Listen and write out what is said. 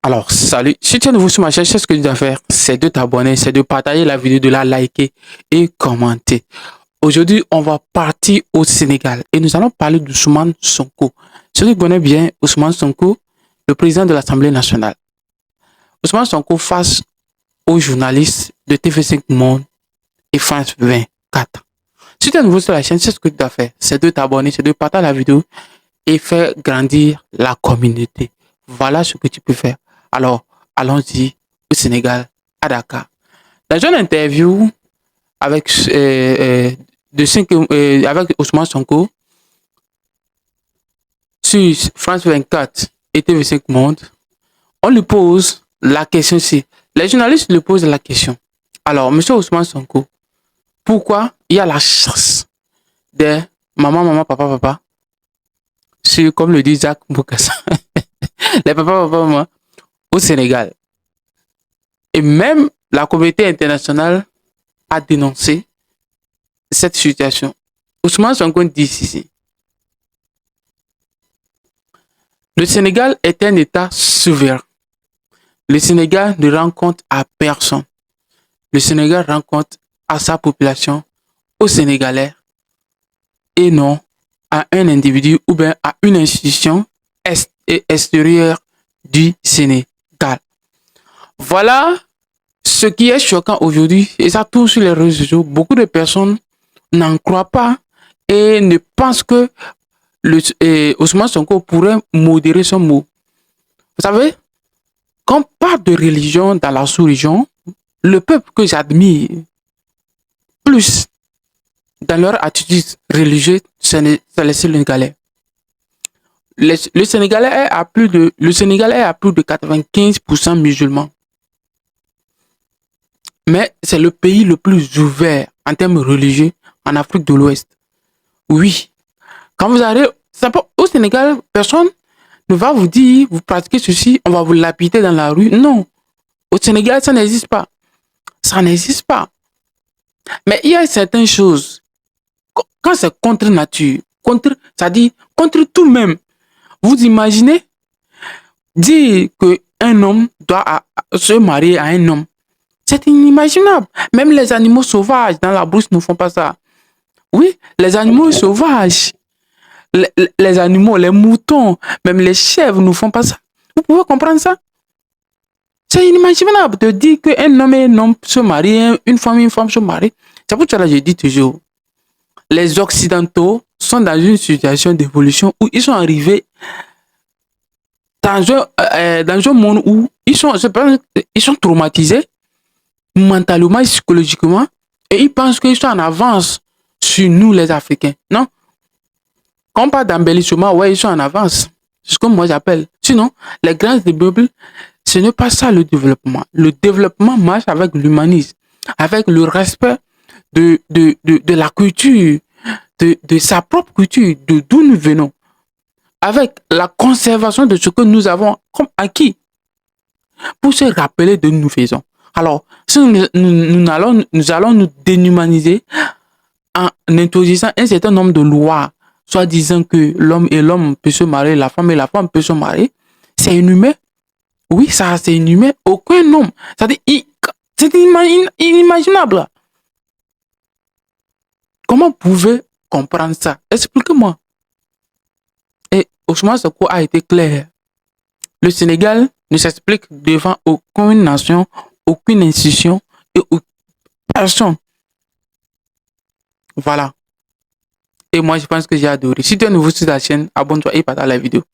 Alors, salut. Si tu es nouveau sur ma chaîne, c'est ce que tu dois faire, c'est de t'abonner, c'est de partager la vidéo, de la liker et commenter. Aujourd'hui, on va partir au Sénégal et nous allons parler d'Ousmane Sonko. Celui qui connaît bien Ousmane Sonko, le président de l'Assemblée nationale. Ousmane Sonko face aux journalistes de TV5 Monde et France 24. Si tu es nouveau sur la chaîne, c'est ce que tu dois faire, c'est de t'abonner, c'est de partager la vidéo et faire grandir la communauté. Voilà ce que tu peux faire. Alors, allons-y au Sénégal, à Dakar. Dans une interview avec, avec Ousmane Sonko sur France 24 et TV5 Monde, on lui pose la question si les journalistes lui posent la question. Alors, monsieur Ousmane Sonko, pourquoi il y a la chasse des maman, papa, papa, sur, comme le dit Jacques Boukassa, les papa, maman, au Sénégal? Et même la communauté internationale a dénoncé cette situation. Ousmane Sonko dit ceci: le Sénégal est un État souverain. Le Sénégal ne rend compte à personne. Le Sénégal rend compte à sa population, aux Sénégalais, et non à un individu ou bien à une institution extérieure du Sénégal. Voilà ce qui est choquant aujourd'hui, et ça tourne sur les réseaux sociaux. Beaucoup de personnes n'en croient pas et ne pensent que Ousmane Sonko pourrait modérer son mot. Vous savez, quand on parle de religion dans la sous-région, le peuple que j'admire plus dans leur attitude religieuse, c'est les Sénégalais. Le Sénégal est à plus de 95% musulmans. Mais c'est le pays le plus ouvert en termes religieux en Afrique de l'Ouest. Oui. Quand vous arrivez au Sénégal, personne ne va vous dire, vous pratiquez ceci, on va vous lapider dans la rue. Non. Au Sénégal, ça n'existe pas. Ça n'existe pas. Mais il y a certaines choses, quand c'est contre nature, c'est-à-dire contre tout même, vous imaginez dire qu'un homme doit se marier à un homme. C'est inimaginable. Même les animaux sauvages dans la brousse ne font pas ça. Oui, les animaux sauvages, les animaux, les moutons, même les chèvres ne font pas ça. Vous pouvez comprendre ça? C'est inimaginable de dire qu'un homme et un homme se marient, une femme se marie. C'est pour ça que je dis toujours, les Occidentaux sont dans une situation d'évolution où ils sont arrivés dans un monde où ils sont traumatisés mentalement et psychologiquement, et ils pensent qu'ils sont en avance sur nous les Africains. Non? Quand on parle d'embellissement, ouais, ils sont en avance. C'est ce que moi j'appelle. Sinon, les grands immeubles, ce n'est pas ça le développement. Le développement marche avec l'humanisme, avec le respect de la culture, de sa propre culture, de d'où nous venons, avec la conservation de ce que nous avons comme acquis, pour se rappeler de nous faisons. Alors, si nous allons nous déhumaniser en introduisant un certain nombre de lois, soit disant que l'homme et l'homme peut se marier, la femme et la femme peut se marier, c'est inhumain. Oui, ça, c'est inhumain. Aucun homme. C'est-à-dire, c'est inimaginable. Comment vous pouvez comprendre ça? Expliquez-moi. Et Ousmane Sonko a été clair. Le Sénégal ne s'explique devant aucune nation, aucune institution et aucune personne. Voilà. Et moi, je pense que j'ai adoré. Si tu es nouveau sur la chaîne, abonne-toi et partage la vidéo.